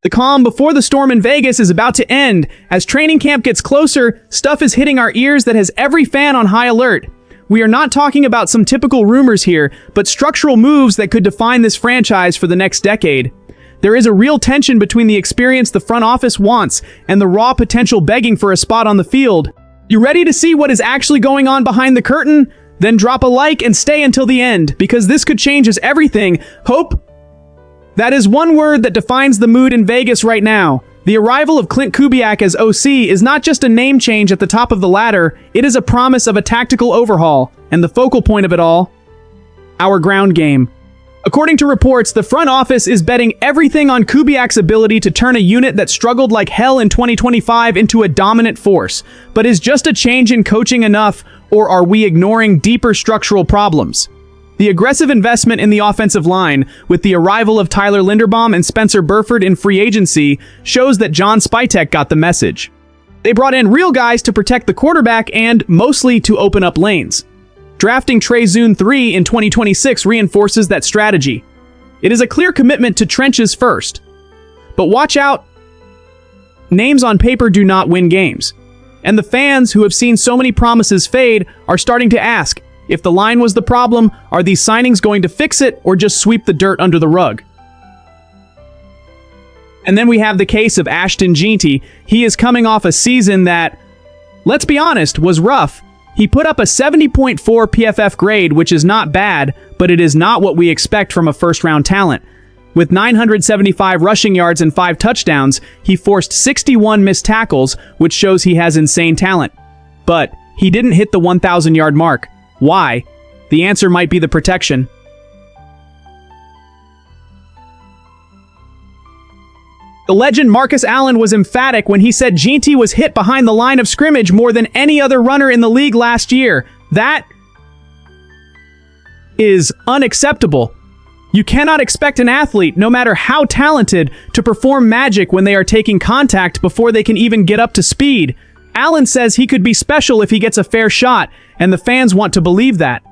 The calm before the storm in Vegas is about to end. As training camp gets closer, stuff is hitting our ears that has every fan on high alert. We are not talking about some typical rumors here, but structural moves that could define this franchise for the next decade. There is a real tension between the experience the front office wants and the raw potential begging for a spot on the field. You ready to see what is actually going on behind the curtain? Then drop a like and stay until the end, because this could change everything. Hope? That is one word that defines the mood in Vegas right now. The arrival of Klint Kubiak as OC is not just a name change at the top of the ladder, it is a promise of a tactical overhaul, and the focal point of it all, our ground game. According to reports, the front office is betting everything on Kubiak's ability to turn a unit that struggled like hell in 2025 into a dominant force. But is just a change in coaching enough, or are we ignoring deeper structural problems? The aggressive investment in the offensive line, with the arrival of Tyler Linderbaum and Spencer Burford in free agency, shows that John Spytek got the message. They brought in real guys to protect the quarterback and, mostly, to open up lanes. Drafting Trey Zune 3 in 2026 reinforces that strategy. It is a clear commitment to trenches first. But watch out. Names on paper do not win games. And the fans, who have seen so many promises fade, are starting to ask, if the line was the problem, are these signings going to fix it or just sweep the dirt under the rug? And then we have the case of Ashton Jeanty. He is coming off a season that, let's be honest, was rough. He put up a 70.4 PFF grade, which is not bad, but it is not what we expect from a first-round talent. With 975 rushing yards and 5 touchdowns, he forced 61 missed tackles, which shows he has insane talent. But he didn't hit the 1,000-yard mark. Why? The answer might be the protection. The legend Marcus Allen was emphatic when he said Jeanty was hit behind the line of scrimmage more than any other runner in the league last year. That is unacceptable. You cannot expect an athlete, no matter how talented, to perform magic when they are taking contact before they can even get up to speed. Allen says he could be special if he gets a fair shot, and the fans want to believe that.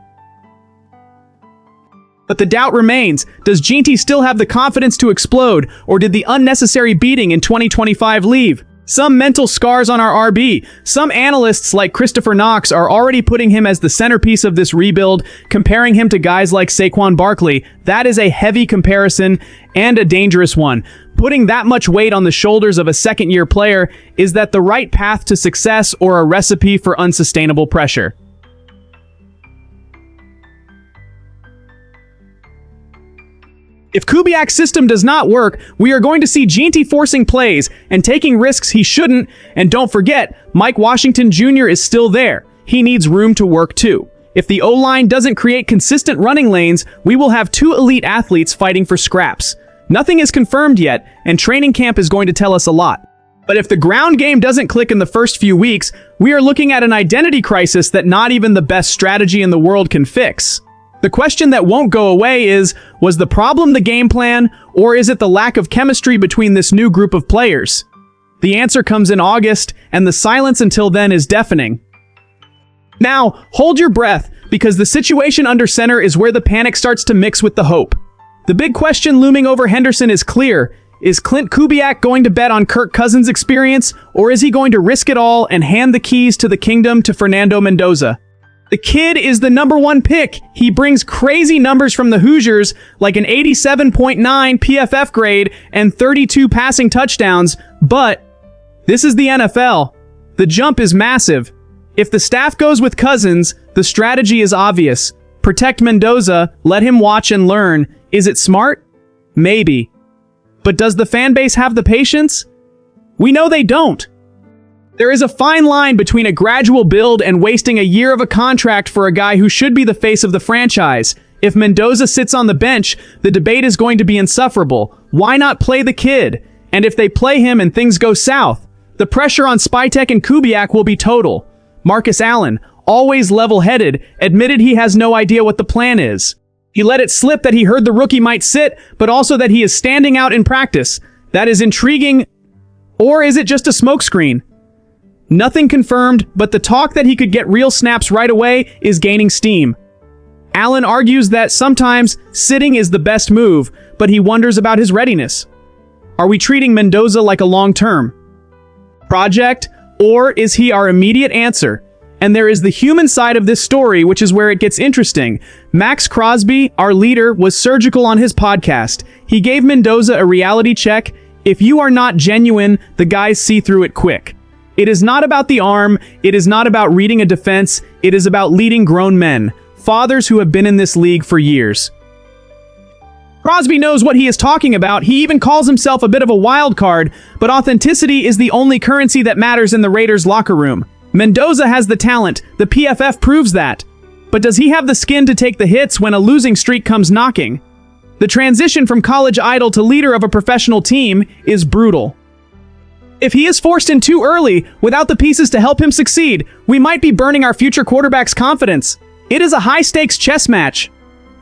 But the doubt remains. Does Jeanty still have the confidence to explode, or did the unnecessary beating in 2025 leave some mental scars on our RB? Some analysts like Christopher Knox are already putting him as the centerpiece of this rebuild, comparing him to guys like Saquon Barkley. That is a heavy comparison and a dangerous one. Putting that much weight on the shoulders of a second-year player, is that the right path to success or a recipe for unsustainable pressure? If Kubiak's system does not work, we are going to see Jeanty forcing plays and taking risks he shouldn't, and don't forget, Mike Washington Jr. is still there. He needs room to work too. If the O-line doesn't create consistent running lanes, we will have 2 elite athletes fighting for scraps. Nothing is confirmed yet, and training camp is going to tell us a lot. But if the ground game doesn't click in the first few weeks, we are looking at an identity crisis that not even the best strategy in the world can fix. The question that won't go away is, was the problem the game plan, or is it the lack of chemistry between this new group of players? The answer comes in August, and the silence until then is deafening. Now, hold your breath, because the situation under center is where the panic starts to mix with the hope. The big question looming over Henderson is clear. Is Klint Kubiak going to bet on Kirk Cousins' experience, or is he going to risk it all and hand the keys to the kingdom to Fernando Mendoza? The kid is the #1 pick. He brings crazy numbers from the Hoosiers, like an 87.9 PFF grade and 32 passing touchdowns, but this is the NFL. The jump is massive. If the staff goes with Cousins, the strategy is obvious. Protect Mendoza, let him watch and learn. Is it smart? Maybe. But does the fan base have the patience? We know they don't. There is a fine line between a gradual build and wasting a year of a contract for a guy who should be the face of the franchise. If Mendoza sits on the bench, the debate is going to be insufferable. Why not play the kid? And if they play him and things go south, the pressure on Spytek and Kubiak will be total. Marcus Allen, always level-headed, admitted he has no idea what the plan is. He let it slip that he heard the rookie might sit, but also that he is standing out in practice. That is intriguing. Or is it just a smokescreen? Nothing confirmed, but the talk that he could get real snaps right away is gaining steam. Allen argues that sometimes sitting is the best move, but he wonders about his readiness. Are we treating Mendoza like a long-term project, or is he our immediate answer? And there is the human side of this story, which is where it gets interesting. Maxx Crosby, our leader, was surgical on his podcast. He gave Mendoza a reality check. If you are not genuine, the guys see through it quick. It is not about the arm. It is not about reading a defense. It is about leading grown men, fathers who have been in this league for years. Crosby knows what he is talking about. He even calls himself a bit of a wild card, but authenticity is the only currency that matters in the Raiders' locker room. Mendoza has the talent. The PFF proves that. But does he have the skin to take the hits when a losing streak comes knocking? The transition from college idol to leader of a professional team is brutal. If he is forced in too early, without the pieces to help him succeed, we might be burning our future quarterback's confidence. It is a high-stakes chess match.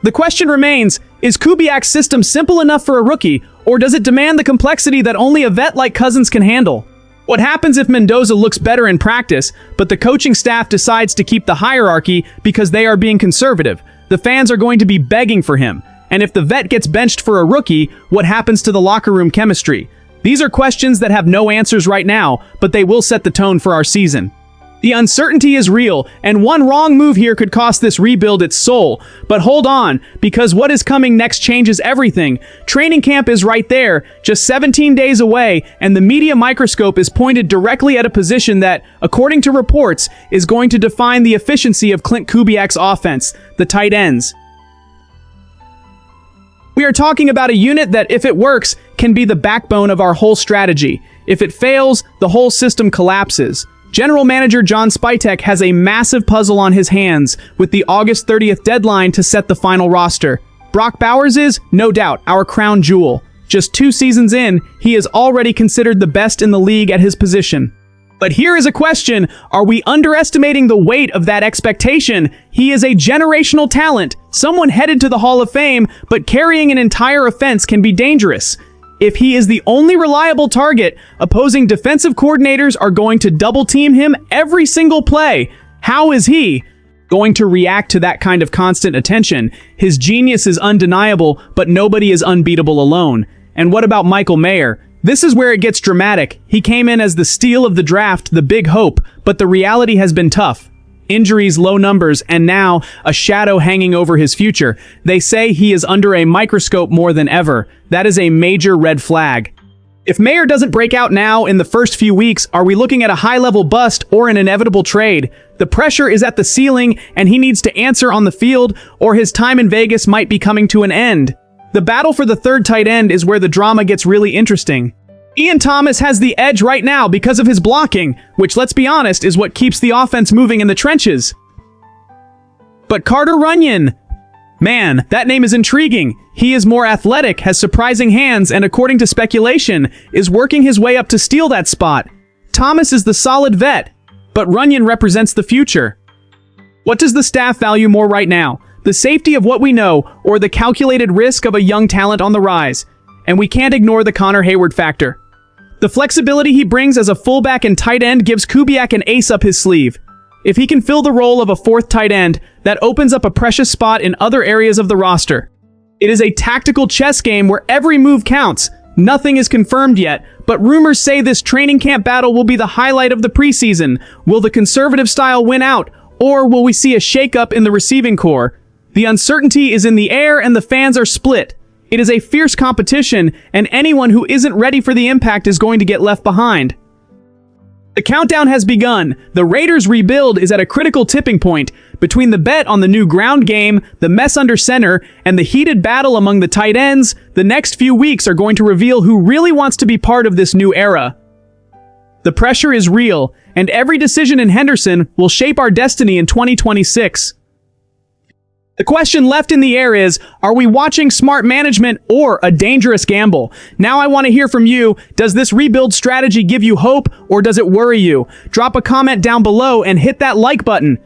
The question remains, is Kubiak's system simple enough for a rookie, or does it demand the complexity that only a vet like Cousins can handle? What happens if Mendoza looks better in practice, but the coaching staff decides to keep the hierarchy because they are being conservative? The fans are going to be begging for him. And if the vet gets benched for a rookie, what happens to the locker room chemistry? These are questions that have no answers right now, but they will set the tone for our season. The uncertainty is real, and one wrong move here could cost this rebuild its soul. But hold on, because what is coming next changes everything. Training camp is right there, just 17 days away, and the media microscope is pointed directly at a position that, according to reports, is going to define the efficiency of Klint Kubiak's offense, the tight ends. We are talking about a unit that, if it works, can be the backbone of our whole strategy. If it fails, the whole system collapses. General Manager John Spytek has a massive puzzle on his hands with the August 30th deadline to set the final roster. Brock Bowers is, no doubt, our crown jewel. Just 2 seasons in, he is already considered the best in the league at his position. But here is a question, are we underestimating the weight of that expectation? He is a generational talent, someone headed to the Hall of Fame, but carrying an entire offense can be dangerous. If he is the only reliable target, opposing defensive coordinators are going to double-team him every single play. How is he going to react to that kind of constant attention? His genius is undeniable, but nobody is unbeatable alone. And what about Michael Mayer? This is where it gets dramatic. He came in as the steal of the draft, the big hope, but the reality has been tough. Injuries, low numbers, and now a shadow hanging over his future. They say he is under a microscope more than ever. That is a major red flag. If Mayer doesn't break out now in the first few weeks, are we looking at a high-level bust or an inevitable trade? The pressure is at the ceiling, and he needs to answer on the field, or his time in Vegas might be coming to an end. The battle for the third tight end is where the drama gets really interesting. Ian Thomas has the edge right now because of his blocking, which, let's be honest, is what keeps the offense moving in the trenches. But Carter Runyon, man, that name is intriguing. He is more athletic, has surprising hands, and according to speculation, is working his way up to steal that spot. Thomas is the solid vet, but Runyon represents the future. What does the staff value more right now? The safety of what we know, or the calculated risk of a young talent on the rise? And we can't ignore the Connor Hayward factor. The flexibility he brings as a fullback and tight end gives Kubiak an ace up his sleeve. If he can fill the role of a fourth tight end, that opens up a precious spot in other areas of the roster. It is a tactical chess game where every move counts. Nothing is confirmed yet, but rumors say this training camp battle will be the highlight of the preseason. Will the conservative style win out, or will we see a shakeup in the receiving corps? The uncertainty is in the air and the fans are split. It is a fierce competition, and anyone who isn't ready for the impact is going to get left behind. The countdown has begun. The Raiders' rebuild is at a critical tipping point. Between the bet on the new ground game, the mess under center, and the heated battle among the tight ends, the next few weeks are going to reveal who really wants to be part of this new era. The pressure is real, and every decision in Henderson will shape our destiny in 2026. The question left in the air is, are we watching smart management or a dangerous gamble? Now I want to hear from you. Does this rebuild strategy give you hope, or does it worry you? Drop a comment down below and hit that like button.